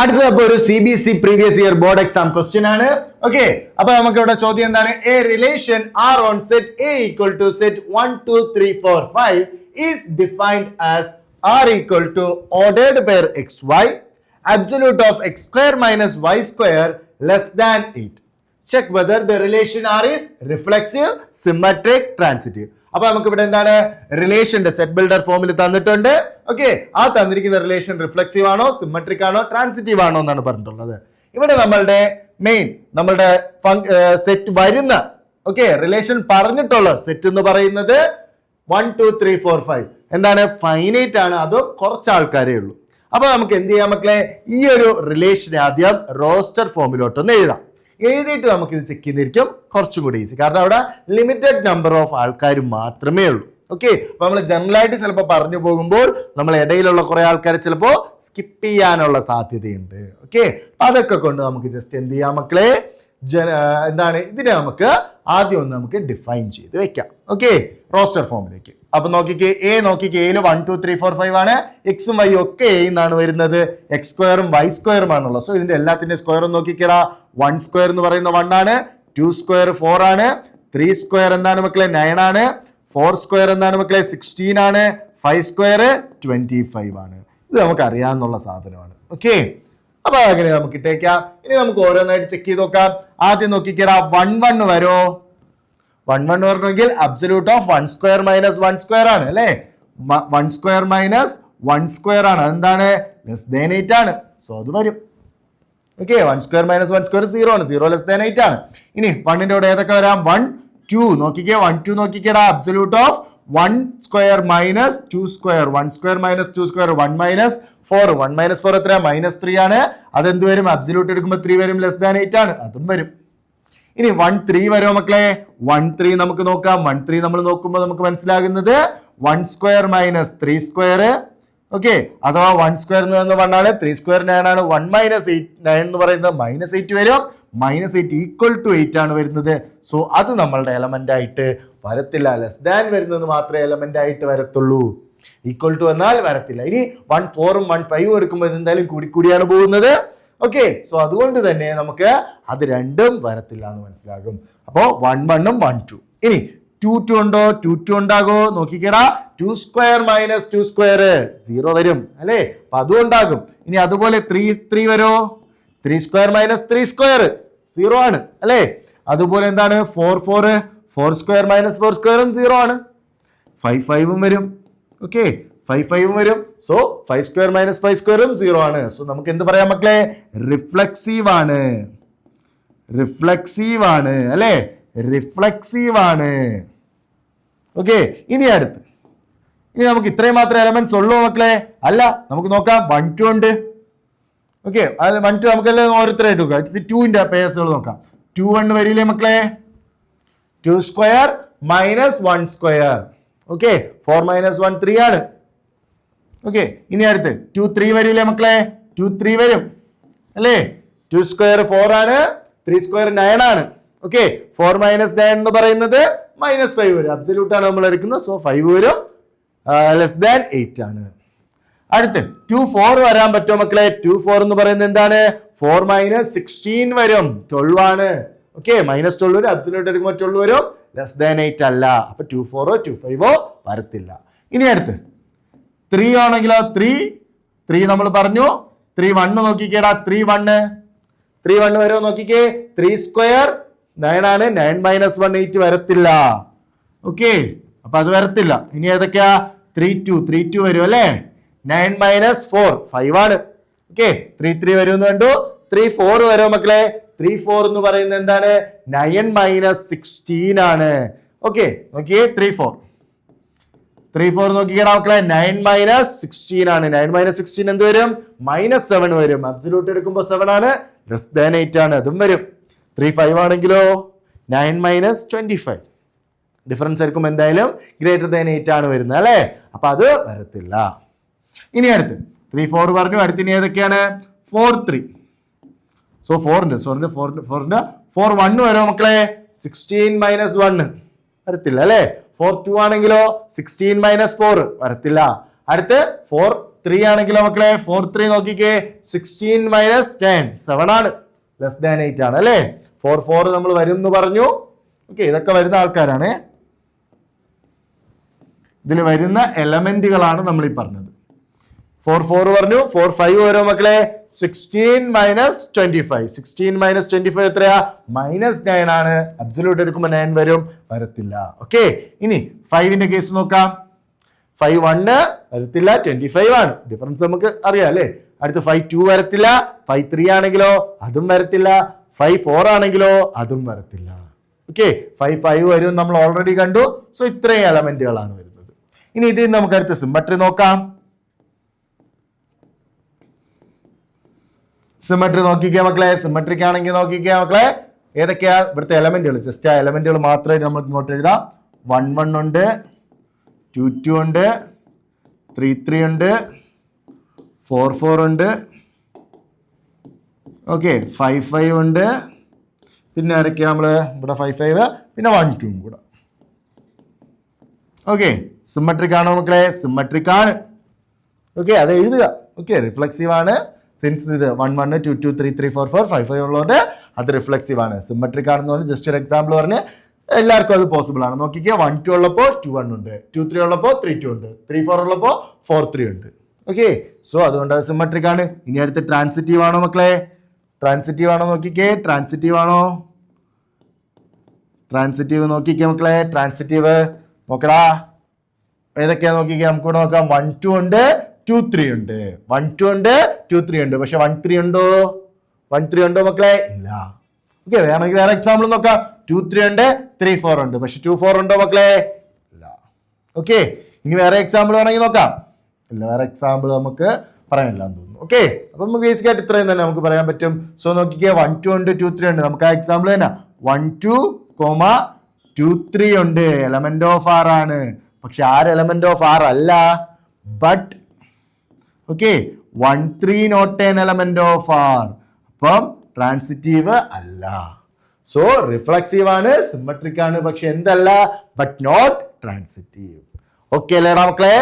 അടുത്തത് ഒരു CBSE previous year board exam question ആണ്. ഓക്കെ, അപ്പൊ നമുക്ക് ഇവിടെ ചോദ്യം എന്താണ്? A relation R on set A equal to set 1 2 3 4 5 is defined as R equal to ordered pair xy absolute of x square minus y square less than 8. Check whether the relation R is reflexive, symmetric, transitive. അപ്പൊ നമുക്ക് ഇവിടെ എന്താണ്? റിലേഷന്റെ set builder ഫോമിൽ തന്നിട്ടുണ്ട്. Okay, ആ തന്നിരിക്കുന്ന relation reflexive ആണോ, symmetric ആണോ, ട്രാൻസിറ്റീവ് ആണോ എന്നാണ് പറഞ്ഞിട്ടുള്ളത്. ഇവിടെ നമ്മളുടെ നമ്മളുടെ സെറ്റ് വരുന്ന റിലേഷൻ പറഞ്ഞിട്ടുള്ള സെറ്റ് എന്ന് പറയുന്നത് 1 2 3 4 5 എന്താണ്? ഫൈനൈറ്റ് ആണ്. അത് കുറച്ച് ആൾക്കാരേ ഉള്ളൂ. അപ്പൊ നമുക്ക് എന്ത് ചെയ്യാം മക്കളെ? ഈ ഒരു റിലേഷനെ ആദ്യം റോസ്റ്റർ ഫോമിലോട്ടൊന്ന് എഴുതാം. എഴുതിയിട്ട് നമുക്ക് ഇത് ചെക്ക് ചെയ്തിരിക്കും കുറച്ചും കൂടി ഈസി. കാരണം അവിടെ ലിമിറ്റഡ് നമ്പർ ഓഫ് ആൾക്കാർ മാത്രമേ ഉള്ളൂ. ഓക്കെ, അപ്പൊ നമ്മൾ ജനറൽ ആയിട്ട് ചിലപ്പോൾ പറഞ്ഞു പോകുമ്പോൾ നമ്മൾ ഇടയിലുള്ള കുറെ ആൾക്കാർ ചിലപ്പോൾ സ്കിപ്പ് ചെയ്യാനുള്ള സാധ്യതയുണ്ട്. ഓക്കെ, അതൊക്കെ കൊണ്ട് നമുക്ക് ജസ്റ്റ് എന്ത് ചെയ്യാം മക്കളെ? എന്താണ് ഇതിനെ നമുക്ക് ആദ്യം ഒന്ന് നമുക്ക് ഡിഫൈൻ ചെയ്ത് വെക്കാം. ഓക്കെ, റോസ്റ്റർ ഫോമിലേക്ക്. അപ്പൊ നോക്കിക്കേ, നോക്കിക്കേ എയിൽ 1 2 3 4 5 ആണ്. എക്സും വൈ ഒക്കെ എ എന്നാണ് വരുന്നത്. എക്സ് സ്ക്വയറും വൈ സ്ക്വയറും ആണുള്ളത്. സോ ഇതിന്റെ എല്ലാത്തിന്റെ സ്ക്വയർ നോക്കിക്കേടാ. 1 സ്ക്വയർ എന്ന് പറയുന്ന 1 ആണ്, 2 സ്ക്വയർ 4 ആണ്, 3 സ്ക്വയർ എന്താണ് മക്കളെ 9 ആണ്, 4 സ്ക്വയർ എന്താണ് മക്കളെ 16 ആണ്, 5 സ്ക്വയർ 25 ആണ്. ഇത് നമുക്ക് അറിയാവുന്ന സാധനമാണ്. ഓക്കെ, അപ്പൊ അങ്ങനെ നമുക്ക് ഇട്ടേക്കാം. ഇനി നമുക്ക് ഓരോന്നായിട്ട് ചെക്ക് ചെയ്ത് നോക്കാം. ആദ്യം നോക്കിക്കേടാ 1 1 വരോ? 1 1 വരണമെങ്കിൽ absolute of 1 square minus 1 square ആണ് അല്ലെ? 1 സ്ക്വയർ മൈനസ് 1 സ്ക്വയർ ആണ്. അതെന്താണ്? ലെസ് ദാൻ 8 ആണ്. സോ അത് വരും. ഓക്കെ, 1 സ്ക്വയർ മൈനസ് 1 സ്ക്വയർ 0 ആണ്. 0 ലെസ് ദാൻ 8 ആണ്. ഇനി 1ന്റെ കൂടെ ഏതൊക്കെ വരാം? 1 2 നോക്കിക്കേ. 1 2 നോക്കിക്കേടാ. Absolute of 1 square minus 2 square. 1 square minus 2 square 1 minus 4. 1 minus 4 എത്രയാ? -3 ആണ്. അതെന്ത് വരും? അബ്സല്യൂട്ട് എടുക്കുമ്പോൾ 3 വരും. ലെസ് ദാൻ 8 ആണ്. അതും വരും. ഇനി 1 3 വരുമോ മക്കളെ? 1 3 നമുക്ക് നോക്കാം. 1 3 നമ്മൾ നോക്കുമ്പോൾ നമുക്ക് മനസ്സിലാകുന്നത് 1 സ്ക്വയർ മൈനസ് 3 സ്ക്വയർ. ഓക്കെ, അഥവാ 1 സ്ക്വയർ എന്ന് പറഞ്ഞാൽ 3 സ്ക്വയർ 9 ആണ്. 1 മൈനസ് 8 9 എന്ന് പറയുന്നത് -8 വരും. -8 ഈക്വൽ ടു 8 ആണ് വരുന്നത്. സോ അത് നമ്മളുടെ എലമെന്റ് ആയിട്ട് വരത്തില്ല. ലെസ് ദാൻ വരുന്നത് മാത്രമേ എലമെന്റ് ആയിട്ട് വരത്തുള്ളൂ. ഈക്വൽ ടു എന്നാൽ വരത്തില്ല. ഇനി 1 4 1 5 എടുക്കുമ്പോൾ എന്തായാലും കൂടിയാണ് പോകുന്നത്. ഓക്കെ, സോ അതുകൊണ്ട് തന്നെ നമുക്ക് അത് രണ്ടും വരത്തില്ല എന്ന് മനസ്സിലാകും. അപ്പോ 1 1 ഉം 1 2. ഇനി 2 2 ഉണ്ടോ? 2 2 ഉണ്ടാകോ? നോക്കിക്കേടാ. 2 സ്ക്വയർ മൈനസ് 2 സ്ക്വയർ 0 വരും അല്ലെ? അപ്പൊ അതും ഉണ്ടാകും. ഇനി അതുപോലെ 3 3 വരോ? 3 സ്ക്വയർ മൈനസ് 3 സ്ക്വയർ 0 ആണ് അല്ലെ? അതുപോലെ എന്താണ്? 4 4 4 സ്ക്വയർ മൈനസ് 4 സ്ക്വയറും 0 ആണ്. 5 5 ഉം വരും. ഓക്കെ, 5 5 വരും. സോ 5 സ്ക്വയർ മൈനസ് 5 സ്ക്വയറും 0 ആണ്. സോ നമുക്ക് എന്ത് പറയാം മക്കളെ? റിഫ്ലെക്സീവ് ആണ്. റിഫ്ലെക്സീവ് ആണ് അല്ലെ? റിഫ്ലെക്സീവ് ആണ്. ഓക്കെ, ഇനി നമുക്ക് ഇത്രയും മാത്രം എലമെന്റ്സ് ഉള്ളൂ മക്കളെ? അല്ല, നമുക്ക് നോക്കാം. 1 2 ഉണ്ട്. ഓക്കെ, 1 2 നമുക്കെല്ലാം ഓരോരുത്തരായിട്ട് നോക്കാം. 2ന്റെ പേഴ്സുകൾ നോക്കാം. 2 1 വരില്ലേ മക്കളെ? 2 square minus 1 square. Okay, 4 minus 1 3 ആണ്. ഓക്കെ, ഇനി അടുത്ത് 2 3 വരില്ലേ മക്കളെ? 2 3 വരും അല്ലേ? 2 സ്ക്വയർ 4 ആണ്, 3 സ്ക്വയർ 9 ആണ്. ഓക്കെ, 4 മൈനസ് 9 എന്ന് പറയുന്നത് -5 വരും. അബ്സല്യൂട്ട് ആണ് നമ്മൾ എടുക്കുന്നത്. സോ 5 വരും. ലെസ് ദാൻ 8 ആണ്. അടുത്ത് 2 4 വരാൻ പറ്റുമോ മക്കളെ? 2 4 എന്ന് പറയുന്നത് എന്താണ്? 4 മൈനസ് 16 വരും. 12 ആണ്. ഓക്കെ, -12 വരും. അബ്സല്യൂട്ട് എടുക്കുമ്പോൾ 12 വരും. ലെസ് ദാൻ 8 അല്ല. അപ്പൊ 2 4 2 5 വരത്തില്ല. ഇനി അടുത്ത് 3 ആണെങ്കിലോ? 3 നമ്മൾ പറഞ്ഞു. 3 1 നോക്കിക്കേടാ. 3 1 വരോ? നോക്കിക്കേ. 3 സ്ക്വയർ 9 ആണ്. 9 മൈനസ് 1 8 വരത്തില്ല. ഓക്കെ, അപ്പൊ അത് വരത്തില്ല. ഇനി ഏതൊക്കെയാ? 3 2 വരും അല്ലേ? 9 മൈനസ് 4 5 ആണ്. ഓക്കെ, 3 3 വരുമെന്ന് കണ്ടു. 3 4 വരോ മക്കളെ? 3 4 എന്ന് പറയുന്നത് എന്താണ്? 9 മൈനസ് 16 ആണ്. ഓക്കെ, നോക്കിയേ. 3 4 നോക്കിക്കേടാ മക്കളെ. 9 മൈനസ് 16 ആണ്. 9 മൈനസ് 16 എന്ത് വരും? -7 വരും. അബ്സല്യൂട്ട് എടുക്കുമ്പോൾ 7 ആണ്. ലെസ് ദാൻ 8 ആണ്. അതും വരും. 3 5 ആണെങ്കിലോ? 9 മൈനസ് 25 ഡിഫറൻസ് എടുക്കുമ്പോൾ എന്തായാലും ഗ്രേറ്റർ ദാൻ 8 ആണ് വരുന്നത് അല്ലെ? അപ്പൊ അത് വരത്തില്ല. ഇനി അടുത്ത് 3 4 പറഞ്ഞു. അടുത്തിന് ഏതൊക്കെയാണ്? 4 3. സോ 4 1 വരോ മക്കളെ? 16 മൈനസ് 1 വരത്തില്ല അല്ലെ? 4 2 ആണെങ്കിലോ? 16 മൈനസ് 4 വരത്തില്ല. അടുത്ത് 4 3 ആണെങ്കിലോ മക്കളെ 4 3 നോക്കിക്കേ 16 മൈനസ് 10 7 ആണ്, ലെസ് ദാൻ 8 ആണ് അല്ലേ. 4 4 നമ്മൾ വരും എന്ന് പറഞ്ഞു. ഓക്കെ, ഇതൊക്കെ വരുന്ന ആൾക്കാരാണ്, ഇതിൽ വരുന്ന എലമെന്റുകളാണ് നമ്മൾ ഈ പറഞ്ഞത്. 4 4 പറഞ്ഞു, 4 5 ഓരോ മക്കളെ 16 മൈനസ് 25. 16 മൈനസ് 25 എത്രയാ? -9 ആണ്. അബ്സല്യൂട്ട് എടുക്കുമ്പോൾ 9 വരും, വരത്തില്ല. ഓക്കെ, ഇനി 5ന്റെ കേസ് നോക്കാം. 5 1 വരത്തില്ല, 25 ആണ്. ഡിഫറൻസ് നമുക്ക് അറിയാം അല്ലേ. അടുത്ത് 5 2 വരത്തില്ല, 5 3 ആണെങ്കിലോ അതും വരത്തില്ല, 5 4 ആണെങ്കിലോ അതും വരത്തില്ല. ഓക്കെ, 5 5 വരും നമ്മൾ ഓൾറെഡി കണ്ടു. സോ ഇത്രയും എലമെന്റുകളാണ് വരുന്നത്. ഇനി ഇതിൽ നമുക്ക് അടുത്ത സിമ്മട്രി നോക്കാം. സിമ്മട്രി നോക്കിക്കേ മക്കളെ. സിമ്മട്രിക് ആണെങ്കിൽ നോക്കിക്കേ മക്കളെ, ഏതൊക്കെയാ ഇവിടുത്തെ എലമെന്റുകൾ? ജസ്റ്റ് ആ എലമെന്റുകൾ മാത്രമായിട്ട് നമുക്ക് ഇങ്ങോട്ട് എഴുതാം. 1 1 ഉണ്ട്, 2 2 ഉണ്ട്, 3 3 ഉണ്ട്, 4 4 ഉണ്ട്, ഓക്കെ 5 5 ഉണ്ട്, പിന്നെ ആരൊക്കെയാ നമ്മള് ഇവിടെ 5 5, പിന്നെ 1 2 കൂടെ. ഓക്കെ, സിമ്മട്രിക് ആണോ മക്കളെ? സിമ്മട്രിക് ആണ്. ഓക്കെ, അത് എഴുതുക. ഓക്കെ, റിഫ്ലെക്സീവ് ആണ്. സിൻസ് ഇത് 1 1 2 2 3 3 4 4 5 5 ഉള്ളതുകൊണ്ട് അത് റിഫ്ലെക്സീവ് ആണ്. സിമ്മട്രിക് ആണെന്ന് പറഞ്ഞ് ജസ്റ്റ് ഒരു എക്സാമ്പിൾ പറഞ്ഞ് എല്ലാവർക്കും അത് പോസിബിൾ ആണ്. നോക്കിക്കേ, 1 2 ഉള്ളപ്പോൾ 2 1 ഉണ്ട്, 2 3 ഉള്ളപ്പോൾ 3 2 ഉണ്ട്, 3 4 ഉള്ളപ്പോൾ 4 3 ഉണ്ട്. ഓക്കെ, സോ അതുകൊണ്ട് അത് സിമ്മട്രിക് ആണ്. ഇനി അടുത്ത് ട്രാൻസിറ്റീവ് ആണോ മക്കളെ? ട്രാൻസിറ്റീവ് ആണോ നോക്കിക്കേ. ട്രാൻസിറ്റീവ് ആണോ? ട്രാൻസിറ്റീവ് നോക്കിക്കേ മക്കളെ. ട്രാൻസിറ്റീവ് നോക്കടാ, ഏതൊക്കെയാ നോക്കിക്കേ. നമുക്ക് ഇവിടെ നോക്കാം. 1 2 ഉണ്ട്, 2 3 ഉണ്ട്. 1 2 ഉണ്ട്, 2 3 ഉണ്ട്. പക്ഷെ 1 3 ഉണ്ടോ? 1 3 ഉണ്ടോ മക്കളെ? ഇല്ല. ഓക്കെ, വേണമെങ്കിൽ വേറെ എക്സാമ്പിൾ നോക്കാം. 2 3 ഉണ്ട്, 3 4 ഉണ്ട്. പക്ഷെ 2 4 ഉണ്ടോ മക്കളെ? ഇല്ല. ഓക്കെ, ഇനി വേറെ എക്സാമ്പിൾ വേണമെങ്കിൽ നോക്കാം. ഇല്ല, വേറെ എക്സാമ്പിൾ നമുക്ക് പറയാനില്ല എന്ന് തോന്നുന്നു. ഓക്കെ, അപ്പൊ നമുക്ക് ബേസിക് ആയിട്ട് ഇത്രയും തന്നെ നമുക്ക് പറയാൻ പറ്റും. സോ നോക്കിക്കേ, 1 2 ഉണ്ട്, 2 3 ഉണ്ട്. നമുക്ക് ആ എക്സാമ്പിൾ തന്നെ 1 2, 2 3 ഉണ്ട്. എലമെന്റ് ഓഫ് ആർ ആണ്. പക്ഷെ ആര് എലമെന്റ് ഓഫ് ആർ അല്ല. But okay 1 3 not an element of R. അപ്പം ട്രാൻസിറ്റീവ് അല്ല. സോ റിഫ്ലെക്സീവ് ആണ്, സിമ്മട്രിക് ആണ്, പക്ഷെ എന്തല്ല? But not transitive. ഓക്കെ അല്ലേടാ മക്കളെ?